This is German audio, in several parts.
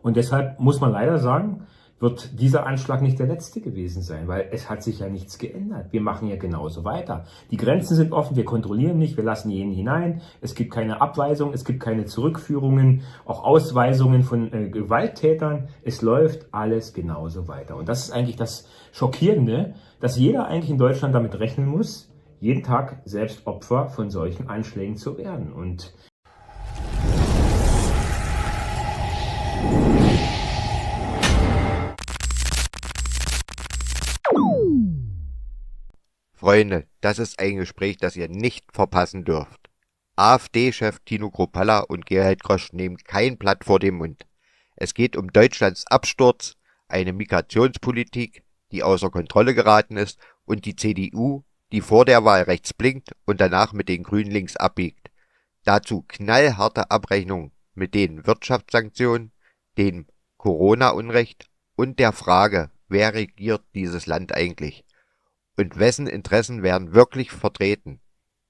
Und deshalb muss man leider sagen, wird dieser Anschlag nicht der letzte gewesen sein, weil es hat sich ja nichts geändert. Wir machen ja genauso weiter. Die Grenzen sind offen, wir kontrollieren nicht, wir lassen jeden hinein. Es gibt keine Abweisung, es gibt keine Zurückführungen, auch Ausweisungen von Gewalttätern. Es läuft alles genauso weiter. Und das ist eigentlich das Schockierende, dass jeder eigentlich in Deutschland damit rechnen muss, jeden Tag selbst Opfer von solchen Anschlägen zu werden. Und Freunde, das ist ein Gespräch, das ihr nicht verpassen dürft. AfD-Chef Tino Kruppalla und Gerhard Grosch nehmen kein Blatt vor den Mund. Es geht um Deutschlands Absturz, eine Migrationspolitik, die außer Kontrolle geraten ist, und die CDU, die vor der Wahl rechts blinkt und danach mit den Grünen links abbiegt. Dazu knallharte Abrechnung mit den Wirtschaftssanktionen, dem Corona-Unrecht und der Frage, wer regiert dieses Land eigentlich? Und wessen Interessen werden wirklich vertreten?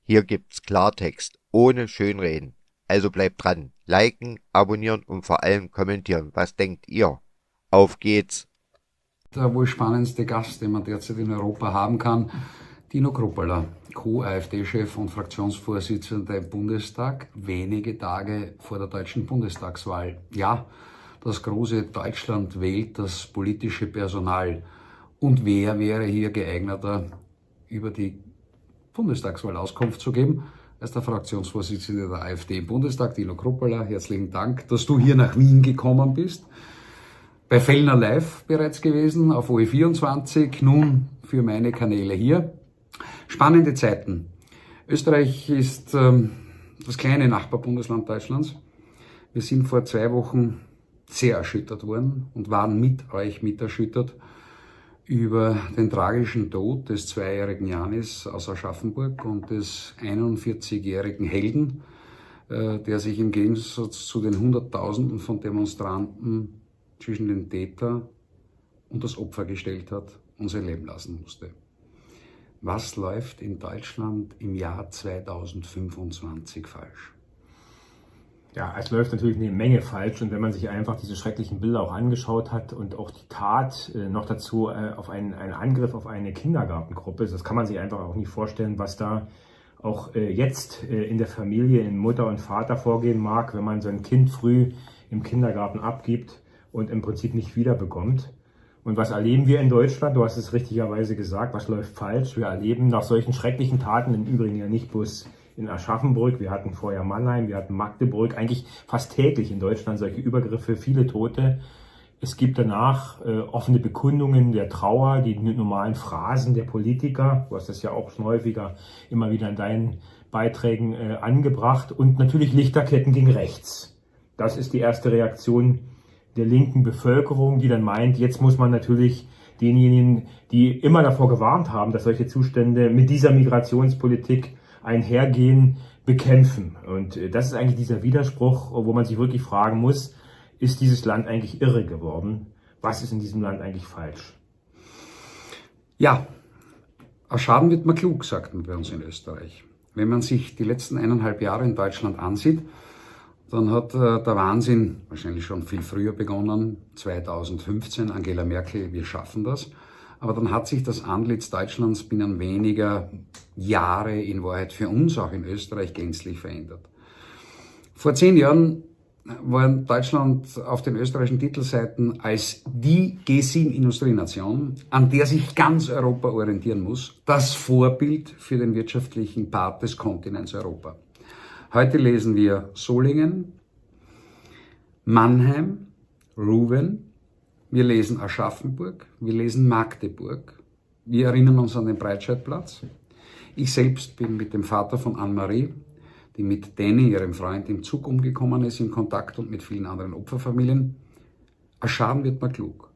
Hier gibt's Klartext, ohne Schönreden. Also bleibt dran, liken, abonnieren und vor allem kommentieren. Was denkt ihr? Auf geht's! Der wohl spannendste Gast, den man derzeit in Europa haben kann, Tino Kruppalla, Co-AfD-Chef und Fraktionsvorsitzender im Bundestag, wenige Tage vor der deutschen Bundestagswahl. Ja, das große Deutschland wählt das politische Personal. Und wer wäre hier geeigneter, über die Bundestagswahl Auskunft zu geben, als der Fraktionsvorsitzende der AfD im Bundestag, Tino Kruppalla. Herzlichen Dank, dass du hier nach Wien gekommen bist. Bei Fellner Live bereits gewesen, auf OE24, nun für meine Kanäle hier. Spannende Zeiten. Österreich ist das kleine Nachbarbundesland Deutschlands. Wir sind vor 2 Wochen sehr erschüttert worden und waren mit euch mit erschüttert über den tragischen Tod des 2-jährigen Janis aus Aschaffenburg und des 41-jährigen Helden, der sich im Gegensatz zu den Hunderttausenden von Demonstranten zwischen den Täter und das Opfer gestellt hat und sein Leben lassen musste. Was läuft in Deutschland im Jahr 2025 falsch? ja, es läuft natürlich eine Menge falsch, und wenn man sich einfach diese schrecklichen Bilder auch angeschaut hat und auch die Tat noch dazu auf einen Angriff auf eine Kindergartengruppe, das kann man sich einfach auch nicht vorstellen, was da auch jetzt in der Familie, in Mutter und Vater vorgehen mag, wenn man sein Kind früh im Kindergarten abgibt und im Prinzip nicht wiederbekommt. Und was erleben wir in Deutschland? Du hast es richtigerweise gesagt, was läuft falsch? Wir erleben nach solchen schrecklichen Taten, im Übrigen ja nicht bloß in Aschaffenburg, wir hatten vorher Mannheim, wir hatten Magdeburg, eigentlich fast täglich in Deutschland solche Übergriffe, viele Tote. Es gibt danach offene Bekundungen der Trauer, die normalen Phrasen der Politiker, du hast das ja auch schon häufiger immer wieder in deinen Beiträgen angebracht, und natürlich Lichterketten gegen rechts. Das ist die erste Reaktion der linken Bevölkerung, die dann meint, jetzt muss man natürlich denjenigen, die immer davor gewarnt haben, dass solche Zustände mit dieser Migrationspolitik einhergehen, bekämpfen. Und das ist eigentlich dieser Widerspruch, wo man sich wirklich fragen muss, ist dieses Land eigentlich irre geworden? Was ist in diesem Land eigentlich falsch? Ja, aus Schaden wird man klug, sagt man bei uns in Österreich. Wenn man sich die letzten 1,5 Jahre in Deutschland ansieht, dann hat der Wahnsinn wahrscheinlich schon viel früher begonnen, 2015, Angela Merkel, wir schaffen das. Aber dann hat sich das Antlitz Deutschlands binnen weniger Jahre in Wahrheit für uns auch in Österreich gänzlich verändert. Vor 10 Jahren war Deutschland auf den österreichischen Titelseiten als die G7-Industrienation, an der sich ganz Europa orientieren muss, das Vorbild für den wirtschaftlichen Part des Kontinents Europa. Heute lesen wir Solingen, Mannheim, Ruwen, wir lesen Aschaffenburg, wir lesen Magdeburg, wir erinnern uns an den Breitscheidplatz. Ich selbst bin mit dem Vater von Anne-Marie, die mit Danny, ihrem Freund, im Zug umgekommen ist, in Kontakt und mit vielen anderen Opferfamilien. Aus Schaden wird man klug.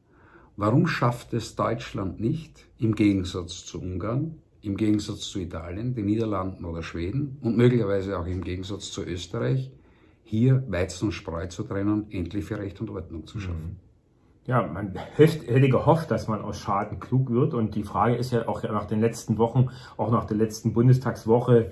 Warum schafft es Deutschland nicht, im Gegensatz zu Ungarn, im Gegensatz zu Italien, den Niederlanden oder Schweden und möglicherweise auch im Gegensatz zu Österreich, hier Weizen und Spreu zu trennen, endlich für Recht und Ordnung zu schaffen? Ja, man hätte gehofft, dass man aus Schaden klug wird. Und die Frage ist ja auch nach den letzten Wochen, auch nach der letzten Bundestagswoche,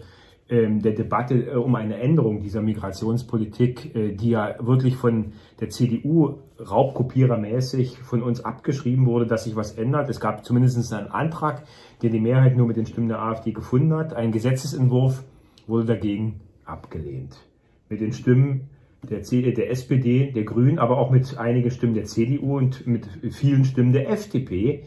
der Debatte um eine Änderung dieser Migrationspolitik, die ja wirklich von der CDU raubkopierermäßig von uns abgeschrieben wurde, dass sich was ändert. Es gab zumindest einen Antrag, der die Mehrheit nur mit den Stimmen der AfD gefunden hat. Ein Gesetzesentwurf wurde dagegen abgelehnt. Mit den Stimmen der SPD, der Grünen, aber auch mit einigen Stimmen der CDU und mit vielen Stimmen der FDP,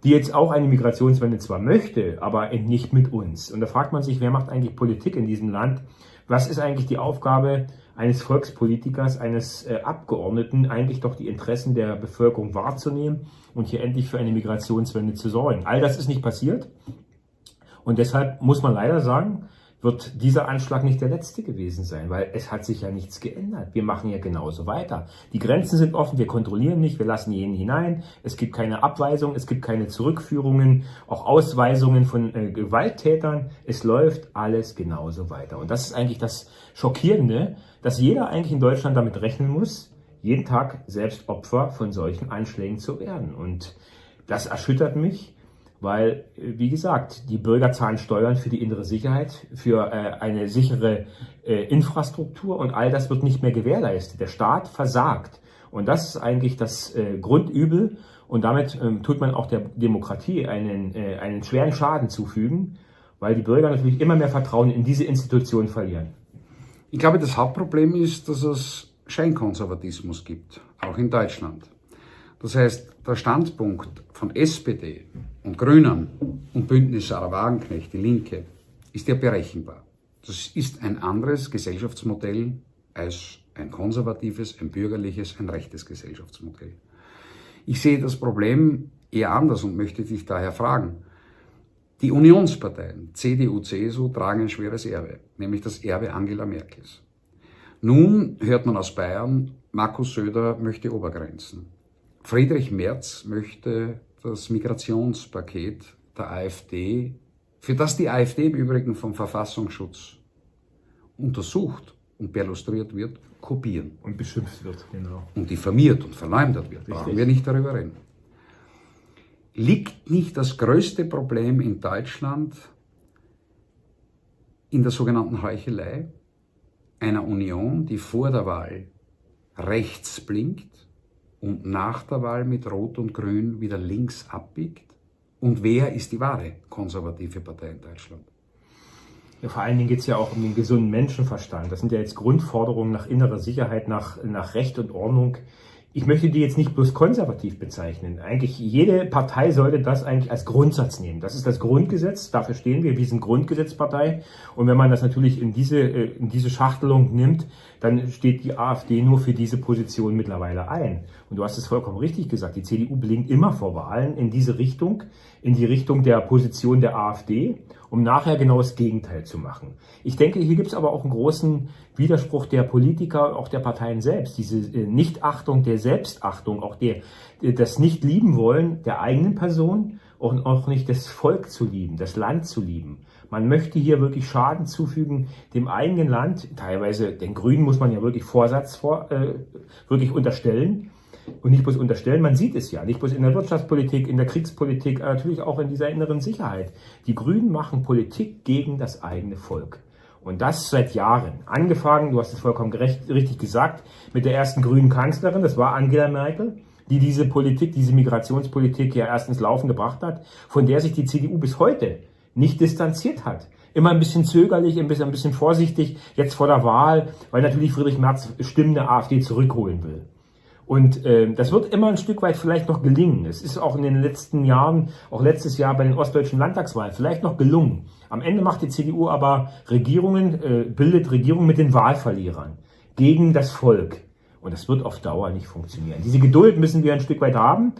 die jetzt auch eine Migrationswende zwar möchte, aber nicht mit uns. Und da fragt man sich, wer macht eigentlich Politik in diesem Land? Was ist eigentlich die Aufgabe eines Volkspolitikers, eines Abgeordneten, eigentlich doch die Interessen der Bevölkerung wahrzunehmen und hier endlich für eine Migrationswende zu sorgen? All das ist nicht passiert. Und deshalb muss man leider sagen, wird dieser Anschlag nicht der letzte gewesen sein, weil es hat sich ja nichts geändert. Wir machen ja genauso weiter. Die Grenzen sind offen, wir kontrollieren nicht, wir lassen jeden hinein, es gibt keine Abweisung, es gibt keine Zurückführungen, auch Ausweisungen von Gewalttätern. Es läuft alles genauso weiter. Und das ist eigentlich das Schockierende, dass jeder eigentlich in Deutschland damit rechnen muss, jeden Tag selbst Opfer von solchen Anschlägen zu werden. Und das erschüttert mich. Weil, wie gesagt, die Bürger zahlen Steuern für die innere Sicherheit, für eine sichere Infrastruktur und all das wird nicht mehr gewährleistet. Der Staat versagt. Und das ist eigentlich das Grundübel und damit tut man auch der Demokratie einen schweren Schaden zufügen, weil die Bürger natürlich immer mehr Vertrauen in diese Institutionen verlieren. Ich glaube, das Hauptproblem ist, dass es Scheinkonservatismus gibt, auch in Deutschland. Das heißt, der Standpunkt von SPD und Grünen und Bündnis Sarah Wagenknecht, die Linke, ist ja berechenbar. Das ist ein anderes Gesellschaftsmodell als ein konservatives, ein bürgerliches, ein rechtes Gesellschaftsmodell. Ich sehe das Problem eher anders und möchte dich daher fragen. Die Unionsparteien, CDU, CSU, tragen ein schweres Erbe, nämlich das Erbe Angela Merkels. Nun hört man aus Bayern, Markus Söder möchte Obergrenzen. Friedrich Merz möchte das Migrationspaket der AfD, für das die AfD im Übrigen vom Verfassungsschutz untersucht und perlustriert wird, kopieren. Und beschimpft wird, genau. Und diffamiert und verleumdet wird. Richtig. Brauchen wir nicht darüber reden. Liegt nicht das größte Problem in Deutschland in der sogenannten Heuchelei einer Union, die vor der Wahl rechts blinkt und nach der Wahl mit Rot und Grün wieder links abbiegt? Und wer ist die wahre konservative Partei in Deutschland? Ja, vor allen Dingen geht es ja auch um den gesunden Menschenverstand. Das sind ja jetzt Grundforderungen nach innerer Sicherheit, nach Recht und Ordnung. Ich möchte die jetzt nicht bloß konservativ bezeichnen. Eigentlich jede Partei sollte das eigentlich als Grundsatz nehmen. Das ist das Grundgesetz, dafür stehen wir sind Grundgesetzpartei. Und wenn man das natürlich in diese Schachtelung nimmt, dann steht die AfD nur für diese Position mittlerweile ein. Und du hast es vollkommen richtig gesagt, die CDU blinkt immer vor Wahlen in diese Richtung, in die Richtung der Position der AfD, um nachher genau das Gegenteil zu machen. Ich denke, hier gibt es aber auch einen großen Widerspruch der Politiker, auch der Parteien selbst. Diese Nichtachtung der Selbstachtung, auch das Nicht-Lieben-Wollen der eigenen Person und auch nicht das Volk zu lieben, das Land zu lieben. Man möchte hier wirklich Schaden zufügen dem eigenen Land. Teilweise den Grünen muss man ja wirklich wirklich unterstellen. Und nicht bloß unterstellen, man sieht es ja, nicht bloß in der Wirtschaftspolitik, in der Kriegspolitik, natürlich auch in dieser inneren Sicherheit. Die Grünen machen Politik gegen das eigene Volk. Und das seit Jahren. Angefangen, du hast es vollkommen richtig gesagt, mit der ersten grünen Kanzlerin, das war Angela Merkel, die diese Migrationspolitik ja erst ins Laufen gebracht hat, von der sich die CDU bis heute nicht distanziert hat. Immer ein bisschen zögerlich, ein bisschen vorsichtig, jetzt vor der Wahl, weil natürlich Friedrich Merz Stimmen der AfD zurückholen will. Und das wird immer ein Stück weit vielleicht noch gelingen. Es ist auch in den letzten Jahren, auch letztes Jahr bei den ostdeutschen Landtagswahlen, vielleicht noch gelungen. Am Ende macht die CDU aber bildet Regierungen mit den Wahlverlierern gegen das Volk. Und das wird auf Dauer nicht funktionieren. Diese Geduld müssen wir ein Stück weit haben.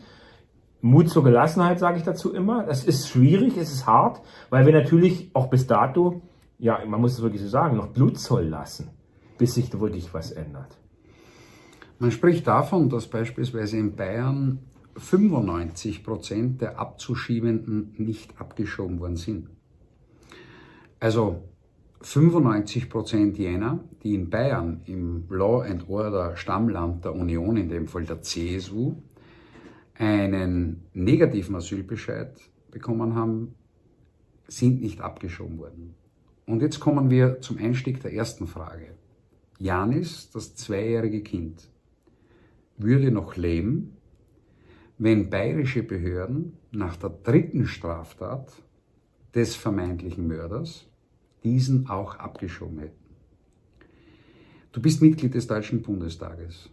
Mut zur Gelassenheit sage ich dazu immer. Das ist schwierig, es ist hart, weil wir natürlich auch bis dato, ja, man muss es wirklich so sagen, noch Blut zollen lassen, bis sich da wirklich was ändert. Man spricht davon, dass beispielsweise in Bayern 95% der Abzuschiebenden nicht abgeschoben worden sind. Also 95% jener, die in Bayern im Law and Order Stammland der Union, in dem Fall der CSU, einen negativen Asylbescheid bekommen haben, sind nicht abgeschoben worden. Und jetzt kommen wir zum Einstieg der ersten Frage. Janis, das 2-jährige Kind, würde noch leben, wenn bayerische Behörden nach der 3. Straftat des vermeintlichen Mörders diesen auch abgeschoben hätten. Du bist Mitglied des Deutschen Bundestages.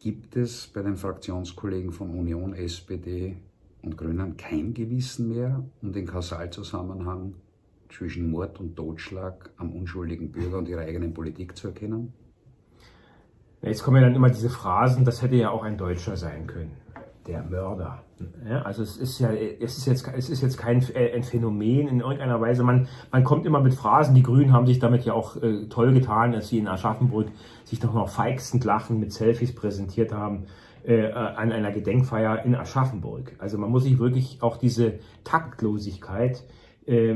Gibt es bei den Fraktionskollegen von Union, SPD und Grünen kein Gewissen mehr, um den Kausalzusammenhang zwischen Mord und Totschlag am unschuldigen Bürger und ihrer eigenen Politik zu erkennen? Jetzt kommen ja dann immer diese Phrasen, das hätte ja auch ein Deutscher sein können, der Mörder. Ja, also es ist jetzt kein ein Phänomen in irgendeiner Weise. Man kommt immer mit Phrasen, die Grünen haben sich damit ja auch toll getan, dass sie in Aschaffenburg sich doch noch feixend lachend mit Selfies präsentiert haben an einer Gedenkfeier in Aschaffenburg. Also man muss sich wirklich auch diese Taktlosigkeit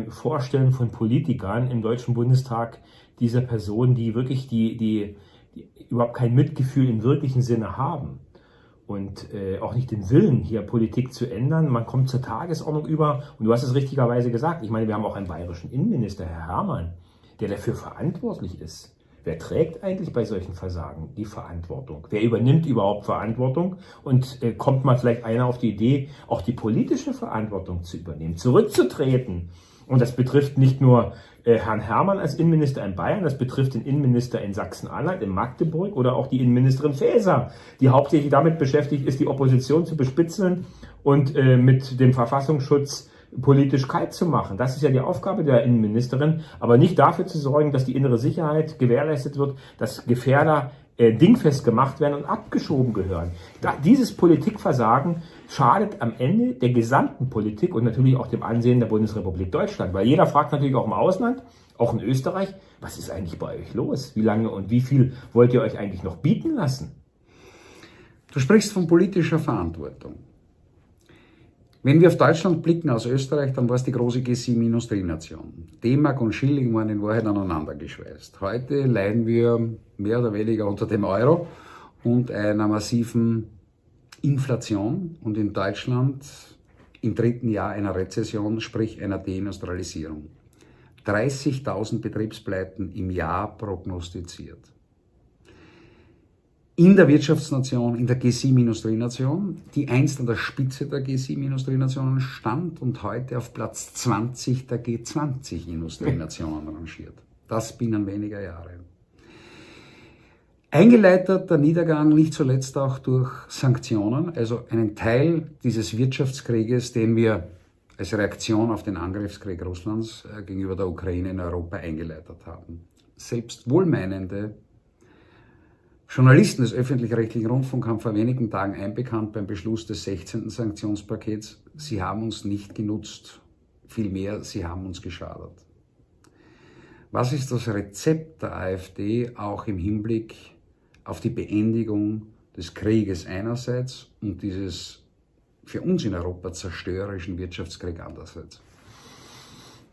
vorstellen von Politikern im Deutschen Bundestag, dieser Personen, die wirklich die überhaupt kein Mitgefühl im wirklichen Sinne haben und auch nicht den Willen, hier Politik zu ändern. Man kommt zur Tagesordnung über und du hast es richtigerweise gesagt. Ich meine, wir haben auch einen bayerischen Innenminister, Herr Hermann, der dafür verantwortlich ist. Wer trägt eigentlich bei solchen Versagen die Verantwortung? Wer übernimmt überhaupt Verantwortung? Und kommt mal vielleicht einer auf die Idee, auch die politische Verantwortung zu übernehmen, zurückzutreten? Und das betrifft nicht nur Herrn Hermann als Innenminister in Bayern, das betrifft den Innenminister in Sachsen-Anhalt, in Magdeburg oder auch die Innenministerin Faeser, die hauptsächlich damit beschäftigt ist, die Opposition zu bespitzeln und mit dem Verfassungsschutz politisch kalt zu machen. Das ist ja die Aufgabe der Innenministerin, aber nicht dafür zu sorgen, dass die innere Sicherheit gewährleistet wird, dass Gefährder dingfest gemacht werden und abgeschoben gehören. Dieses Politikversagen schadet am Ende der gesamten Politik und natürlich auch dem Ansehen der Bundesrepublik Deutschland. Weil jeder fragt natürlich auch im Ausland, auch in Österreich, was ist eigentlich bei euch los? Wie lange und wie viel wollt ihr euch eigentlich noch bieten lassen? Du sprichst von politischer Verantwortung. Wenn wir auf Deutschland blicken aus Österreich, dann war es die große G7-Industrienation. D-Mark und Schilling waren in Wahrheit aneinander geschweißt. Heute leiden wir mehr oder weniger unter dem Euro und einer massiven Inflation und in Deutschland im 3. Jahr einer Rezession, sprich einer Deindustrialisierung. 30.000 Betriebspleiten im Jahr prognostiziert. In der Wirtschaftsnation, in der G7-Industrienation, die einst an der Spitze der G7-Industrienationen stand und heute auf Platz 20 der G20-Industrienationen rangiert. Das binnen weniger Jahre. Eingeleitet der Niedergang nicht zuletzt auch durch Sanktionen, also einen Teil dieses Wirtschaftskrieges, den wir als Reaktion auf den Angriffskrieg Russlands gegenüber der Ukraine in Europa eingeleitet haben. Selbst wohlmeinende Journalisten des öffentlich-rechtlichen Rundfunks haben vor wenigen Tagen einbekannt beim Beschluss des 16. Sanktionspakets, sie haben uns nicht genutzt, vielmehr, sie haben uns geschadet. Was ist das Rezept der AfD auch im Hinblick auf die Beendigung des Krieges einerseits und dieses für uns in Europa zerstörerischen Wirtschaftskriegs andererseits?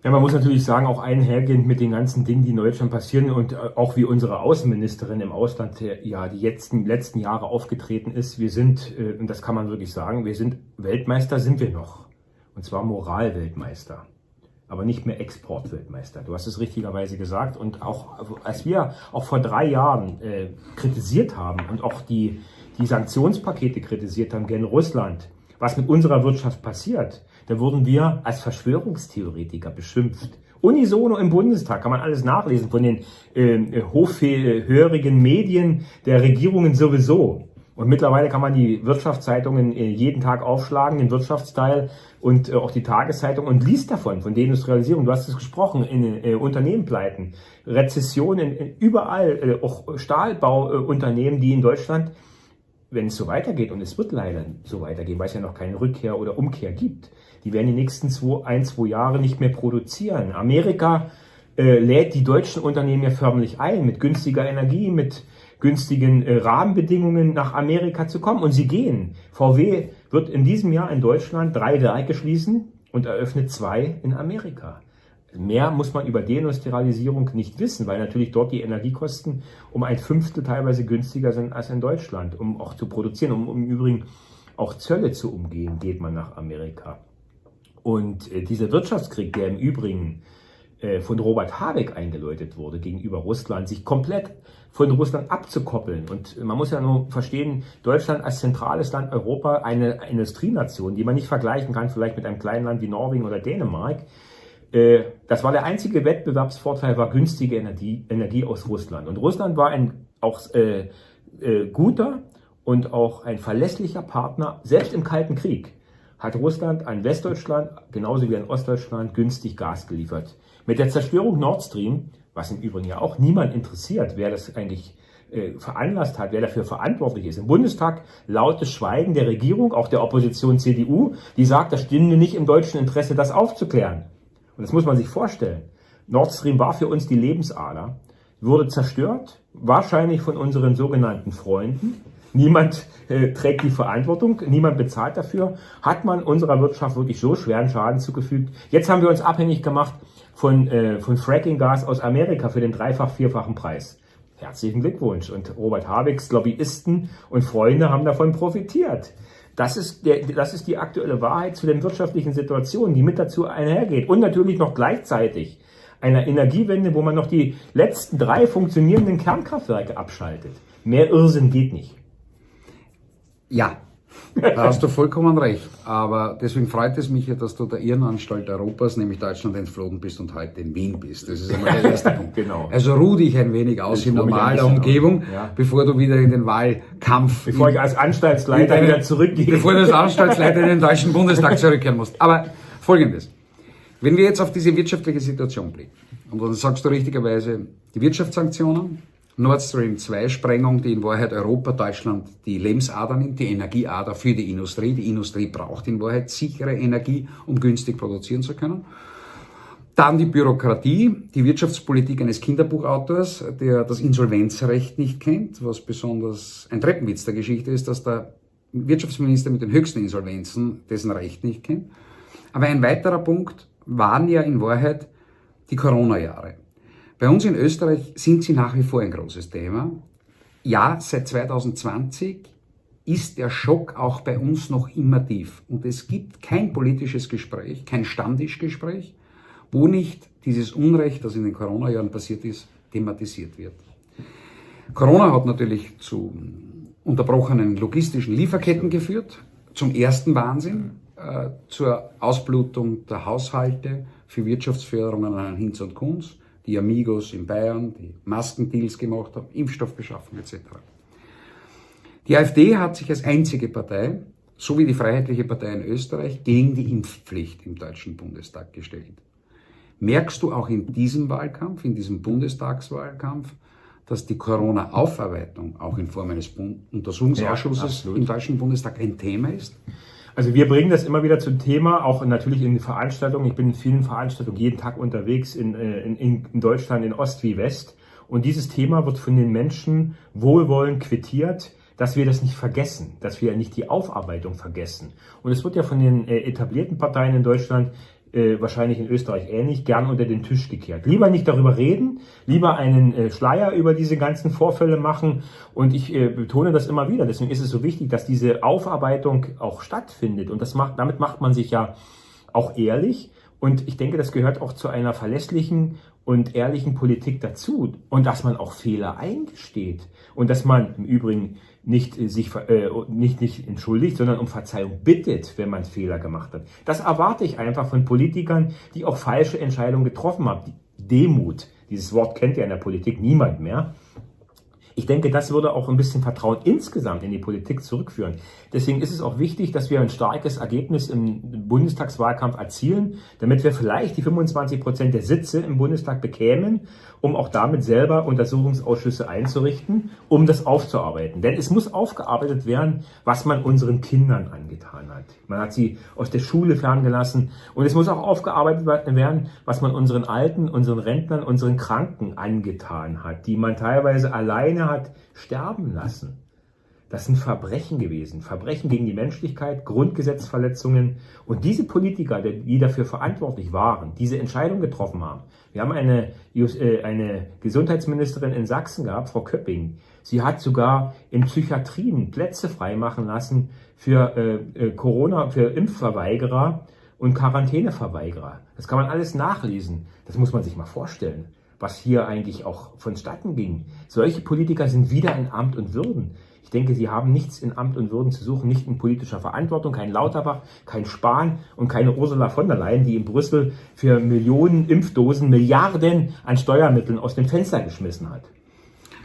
Ja, man muss natürlich sagen, auch einhergehend mit den ganzen Dingen, die in Deutschland passieren und auch wie unsere Außenministerin im Ausland ja die letzten Jahre aufgetreten ist, wir sind, und das kann man wirklich sagen, wir sind Weltmeister, sind wir noch. Und zwar Moralweltmeister, aber nicht mehr Exportweltmeister. Du hast es richtigerweise gesagt und auch als wir auch vor 3 Jahren kritisiert haben und auch die Sanktionspakete kritisiert haben gegen Russland, was mit unserer Wirtschaft passiert, da wurden wir als Verschwörungstheoretiker beschimpft. Unisono im Bundestag, kann man alles nachlesen, von den hochhörigen Medien der Regierungen sowieso. Und mittlerweile kann man die Wirtschaftszeitungen jeden Tag aufschlagen, den Wirtschaftsteil und auch die Tageszeitung und liest davon, von Deindustrialisierung. Du hast es gesprochen, in Unternehmenpleiten, Rezessionen, überall, auch Stahlbauunternehmen, die in Deutschland, wenn es so weitergeht, und es wird leider so weitergehen, weil es ja noch keine Rückkehr oder Umkehr gibt, die werden die nächsten 2 Jahre nicht mehr produzieren. Amerika lädt die deutschen Unternehmen ja förmlich ein, mit günstiger Energie, mit günstigen Rahmenbedingungen nach Amerika zu kommen. Und sie gehen. VW wird in diesem Jahr in Deutschland 3 Werke schließen und eröffnet 2 in Amerika. Mehr muss man über Deindustrialisierung nicht wissen, weil natürlich dort die Energiekosten um 1/5 teilweise günstiger sind als in Deutschland, um auch zu produzieren. Um im Übrigen auch Zölle zu umgehen, geht man nach Amerika. Und dieser Wirtschaftskrieg, der im Übrigen von Robert Habeck eingeläutet wurde gegenüber Russland, sich komplett von Russland abzukoppeln. Und man muss ja nur verstehen, Deutschland als zentrales Land Europa, eine Industrienation, die man nicht vergleichen kann, vielleicht mit einem kleinen Land wie Norwegen oder Dänemark. Das war der einzige Wettbewerbsvorteil, war günstige Energie aus Russland. Und Russland war ein auch guter und auch ein verlässlicher Partner, selbst im Kalten Krieg hat Russland an Westdeutschland genauso wie an Ostdeutschland günstig Gas geliefert. Mit der Zerstörung Nord Stream, was im Übrigen ja auch niemand interessiert, wer das eigentlich veranlasst hat, wer dafür verantwortlich ist. Im Bundestag lautes Schweigen der Regierung, auch der Opposition CDU, die sagt, das stünde nicht im deutschen Interesse, das aufzuklären. Und das muss man sich vorstellen. Nord Stream war für uns die Lebensader, wurde zerstört, wahrscheinlich von unseren sogenannten Freunden. Niemand trägt die Verantwortung, niemand bezahlt dafür. Hat man unserer Wirtschaft wirklich so schweren Schaden zugefügt? Jetzt haben wir uns abhängig gemacht von Fracking-Gas aus Amerika für den dreifach-, vierfachen Preis. Herzlichen Glückwunsch. Und Robert Habecks Lobbyisten und Freunde haben davon profitiert. Das ist die aktuelle Wahrheit zu den wirtschaftlichen Situationen, die mit dazu einhergeht. Und natürlich noch gleichzeitig einer Energiewende, wo man noch die letzten 3 funktionierenden Kernkraftwerke abschaltet. Mehr Irrsinn geht nicht. Ja, da hast du vollkommen recht. Aber deswegen freut es mich ja, dass du der Irrenanstalt Europas, nämlich Deutschland, entflohen bist und heute in Wien bist. Das ist einmal der erste Punkt. Genau. Also ruh dich ein wenig aus in normaler Umgebung, ja, bevor du wieder in den Wahlkampf... Bevor ich als Anstaltsleiter wieder zurückgehe. Bevor du als Anstaltsleiter in den Deutschen Bundestag zurückkehren musst. Aber Folgendes. Wenn wir jetzt auf diese wirtschaftliche Situation blicken, und dann sagst du richtigerweise, die Wirtschaftssanktionen, Nord Stream 2 Sprengung, die in Wahrheit Europa, Deutschland die Lebensader nimmt, die Energieader für die Industrie. Die Industrie braucht in Wahrheit sichere Energie, um günstig produzieren zu können. Dann die Bürokratie, die Wirtschaftspolitik eines Kinderbuchautors, der das Insolvenzrecht nicht kennt, was besonders ein Treppenwitz der Geschichte ist, dass der Wirtschaftsminister mit den höchsten Insolvenzen dessen Recht nicht kennt. Aber ein weiterer Punkt waren ja in Wahrheit die Corona-Jahre. Bei uns in Österreich sind sie nach wie vor ein großes Thema. Ja, seit 2020 ist der Schock auch bei uns noch immer tief. Und es gibt kein politisches Gespräch, kein Stammtischgespräch, wo nicht dieses Unrecht, das in den Corona-Jahren passiert ist, thematisiert wird. Corona hat natürlich zu unterbrochenen logistischen Lieferketten geführt, zum ersten Wahnsinn, zur Ausblutung der Haushalte für Wirtschaftsförderungen an Hinz und Kunz, die Amigos in Bayern, die Maskendeals gemacht haben, Impfstoffbeschaffung etc. Die AfD hat sich als einzige Partei, so wie die Freiheitliche Partei in Österreich, gegen die Impfpflicht im Deutschen Bundestag gestellt. Merkst du auch in diesem Wahlkampf, in diesem Bundestagswahlkampf, dass die Corona-Aufarbeitung auch in Form eines Untersuchungsausschusses im Deutschen Bundestag ein Thema ist? Also wir bringen das immer wieder zum Thema, auch natürlich in Veranstaltungen. Ich bin in vielen Veranstaltungen jeden Tag unterwegs in Deutschland, in Ost wie West. Und dieses Thema wird von den Menschen wohlwollend quittiert, dass wir das nicht vergessen, dass wir nicht die Aufarbeitung vergessen. Und es wird ja von den etablierten Parteien in Deutschland, wahrscheinlich in Österreich ähnlich, gern unter den Tisch gekehrt. Lieber nicht darüber reden, lieber einen Schleier über diese ganzen Vorfälle machen. Und ich betone das immer wieder. Deswegen ist es so wichtig, dass diese Aufarbeitung auch stattfindet. Und damit macht man sich ja auch ehrlich. Und ich denke, das gehört auch zu einer verlässlichen und ehrlichen Politik dazu. Und dass man auch Fehler eingesteht. Und dass man im Übrigen nicht entschuldigt, sondern um Verzeihung bittet, wenn man Fehler gemacht hat. Das erwarte ich einfach von Politikern, die auch falsche Entscheidungen getroffen haben. Die Demut, dieses Wort kennt ja in der Politik niemand mehr. Ich denke, das würde auch ein bisschen Vertrauen insgesamt in die Politik zurückführen. Deswegen ist es auch wichtig, dass wir ein starkes Ergebnis im Bundestagswahlkampf erzielen, damit wir vielleicht die 25% der Sitze im Bundestag bekämen, um auch damit selber Untersuchungsausschüsse einzurichten, um das aufzuarbeiten. Denn es muss aufgearbeitet werden, was man unseren Kindern angetan hat. Man hat sie aus der Schule ferngelassen und es muss auch aufgearbeitet werden, was man unseren Alten, unseren Rentnern, unseren Kranken angetan hat, die man teilweise alleine hat sterben lassen. Das sind Verbrechen gewesen, Verbrechen gegen die Menschlichkeit, Grundgesetzverletzungen. Und diese Politiker, die dafür verantwortlich waren, diese Entscheidung getroffen haben. Wir haben eine Gesundheitsministerin in Sachsen gehabt, Frau Köpping. Sie hat sogar in Psychiatrien Plätze freimachen lassen für Corona, für Impfverweigerer, und Quarantäneverweigerer. Das kann man alles nachlesen. Das muss man sich mal vorstellen, was hier eigentlich auch vonstatten ging. Solche Politiker sind wieder in Amt und Würden. Ich denke, sie haben nichts in Amt und Würden zu suchen, nicht in politischer Verantwortung, kein Lauterbach, kein Spahn und keine Ursula von der Leyen, die in Brüssel für Millionen Impfdosen Milliarden an Steuermitteln aus dem Fenster geschmissen hat.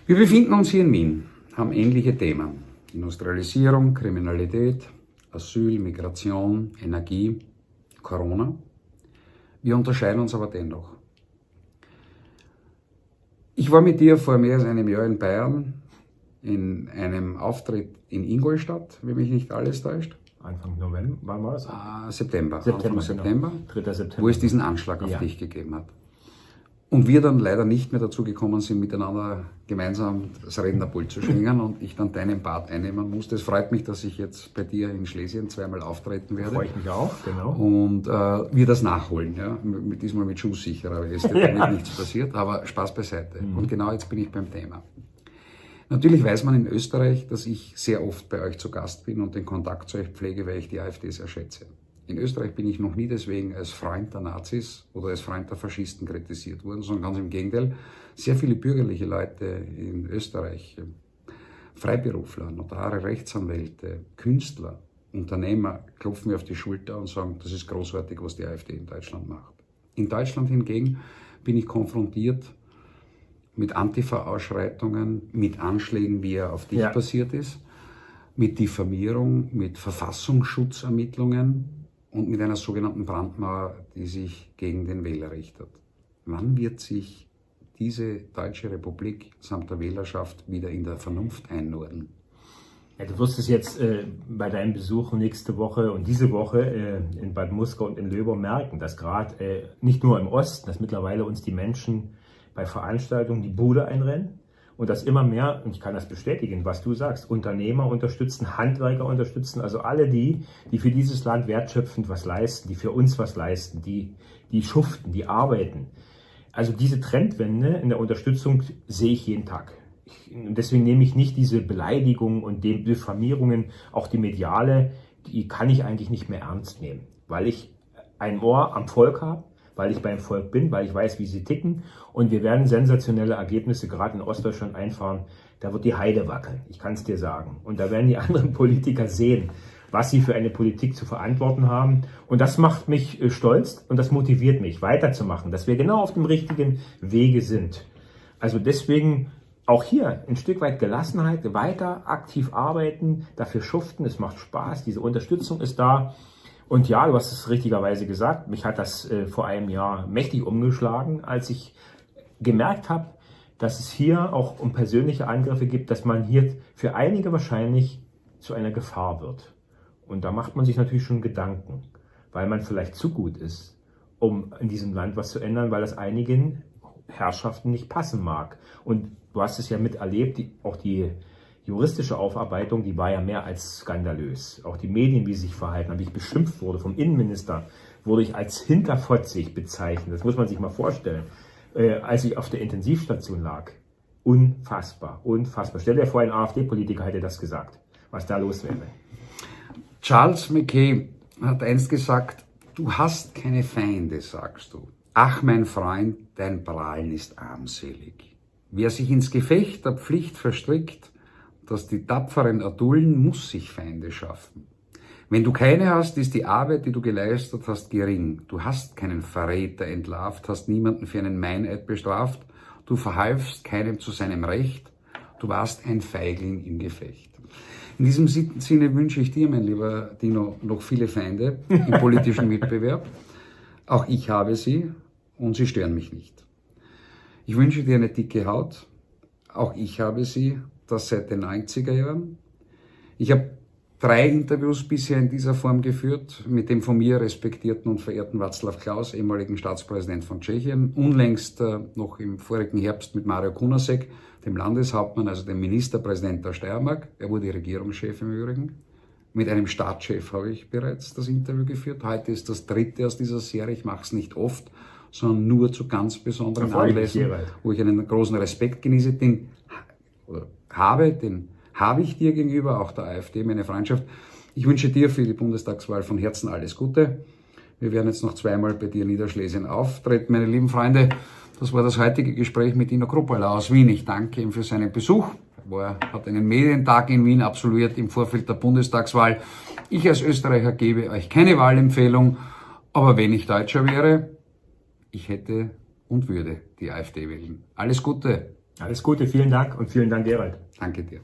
Wir befinden uns hier in Wien, haben ähnliche Themen. Industrialisierung, Kriminalität, Asyl, Migration, Energie, Corona. Wir unterscheiden uns aber dennoch. Ich war mit dir vor mehr als einem Jahr in Bayern in einem Auftritt in Ingolstadt, wenn mich nicht alles täuscht. Anfang November, wann war das? September. September, Anfang September, genau. 3. September. wo es diesen Anschlag auf dich gegeben hat. Und wir dann leider nicht mehr dazu gekommen sind, miteinander gemeinsam das Rednerpult zu schwingen und ich dann deinen Part einnehmen musste. Es freut mich, dass ich jetzt bei dir in Schlesien zweimal auftreten werde. Freue ich mich auch, genau. Und wir das nachholen, ja, diesmal mit schusssicherer Weste, damit nichts passiert, aber Spaß beiseite. Und genau jetzt bin ich beim Thema. Natürlich weiß man in Österreich, dass ich sehr oft bei euch zu Gast bin und den Kontakt zu euch pflege, weil ich die AfD sehr schätze. In Österreich bin ich noch nie deswegen als Freund der Nazis oder als Freund der Faschisten kritisiert worden, sondern ganz im Gegenteil. Sehr viele bürgerliche Leute in Österreich, Freiberufler, Notare, Rechtsanwälte, Künstler, Unternehmer, klopfen mir auf die Schulter und sagen, das ist großartig, was die AfD in Deutschland macht. In Deutschland hingegen bin ich konfrontiert mit Antifa-Ausschreitungen, mit Anschlägen, wie er auf dich passiert ist, mit Diffamierung, mit Verfassungsschutzermittlungen und mit einer sogenannten Brandmauer, die sich gegen den Wähler richtet. Wann wird sich diese Deutsche Republik samt der Wählerschaft wieder in der Vernunft einnorden? Ja, du wirst es jetzt bei deinem Besuch nächste Woche und diese Woche in Bad Muskau und in Löber merken, dass gerade nicht nur im Osten, dass mittlerweile uns die Menschen bei Veranstaltungen die Bude einrennen und dass immer mehr, und ich kann das bestätigen, was du sagst, Unternehmer unterstützen, Handwerker unterstützen, also alle die für dieses Land wertschöpfend was leisten, die für uns was leisten, die schuften, die arbeiten. Also diese Trendwende in der Unterstützung sehe ich jeden Tag. Und deswegen nehme ich nicht diese Beleidigungen und Diffamierungen, auch die mediale, die kann ich eigentlich nicht mehr ernst nehmen, weil ich ein Ohr am Volk habe, weil ich beim Volk bin, weil ich weiß, wie sie ticken. Und wir werden sensationelle Ergebnisse gerade in Ostdeutschland einfahren. Da wird die Heide wackeln, ich kann es dir sagen. Und da werden die anderen Politiker sehen, was sie für eine Politik zu verantworten haben. Und das macht mich stolz und das motiviert mich, weiterzumachen, dass wir genau auf dem richtigen Wege sind. Also deswegen auch hier ein Stück weit Gelassenheit, weiter aktiv arbeiten, dafür schuften, es macht Spaß, diese Unterstützung ist da. Und ja, du hast es richtigerweise gesagt, mich hat das vor einem Jahr mächtig umgeschlagen, als ich gemerkt habe, dass es hier auch um persönliche Angriffe gibt, dass man hier für einige wahrscheinlich zu einer Gefahr wird. Und da macht man sich natürlich schon Gedanken, weil man vielleicht zu gut ist, um in diesem Land was zu ändern, weil das einigen Herrschaften nicht passen mag. Und du hast es ja miterlebt, auch die juristische Aufarbeitung, die war ja mehr als skandalös. Auch die Medien, wie sie sich verhalten haben, wie ich beschimpft wurde vom Innenminister, wurde ich als hinterfotzig bezeichnet. Das muss man sich mal vorstellen. Als ich auf der Intensivstation lag. Unfassbar, unfassbar. Stell dir vor, ein AfD-Politiker hätte das gesagt, was da los wäre. Charles Mackay hat einst gesagt, du hast keine Feinde, sagst du. Ach, mein Freund, dein Prahlen ist armselig. Wer sich ins Gefecht der Pflicht verstrickt, das die Tapferen erdulden, muss sich Feinde schaffen. Wenn du keine hast, ist die Arbeit, die du geleistet hast, gering. Du hast keinen Verräter entlarvt, hast niemanden für einen Meineid bestraft, du verhalfst keinem zu seinem Recht, du warst ein Feigling im Gefecht. In diesem Sinne wünsche ich dir, mein lieber Dino, noch viele Feinde im politischen Wettbewerb. Auch ich habe sie und sie stören mich nicht. Ich wünsche dir eine dicke Haut. Auch ich habe sie, das seit den 90er Jahren. Ich habe 3 Interviews bisher in dieser Form geführt mit dem von mir respektierten und verehrten Václav Klaus, ehemaligen Staatspräsident von Tschechien. Unlängst noch im vorigen Herbst mit Mario Kunasek, dem Landeshauptmann, also dem Ministerpräsident der Steiermark. Er wurde Regierungschef im Übrigen. Mit einem Staatschef habe ich bereits das Interview geführt. Heute ist das 3. aus dieser Serie. Ich mache es nicht oft, sondern nur zu ganz besonderen Anlässen, wo ich einen großen Respekt genieße. Den habe ich dir gegenüber, auch der AfD, meine Freundschaft. Ich wünsche dir für die Bundestagswahl von Herzen alles Gute. Wir werden jetzt noch zweimal bei dir in Niederschlesien auftreten. Meine lieben Freunde, das war das heutige Gespräch mit Dino Kruppala aus Wien. Ich danke ihm für seinen Besuch. Er hat einen Medientag in Wien absolviert im Vorfeld der Bundestagswahl. Ich als Österreicher gebe euch keine Wahlempfehlung, aber wenn ich Deutscher wäre, ich hätte und würde die AfD wählen. Alles Gute. Alles Gute, vielen Dank und vielen Dank, Gerald. Danke dir.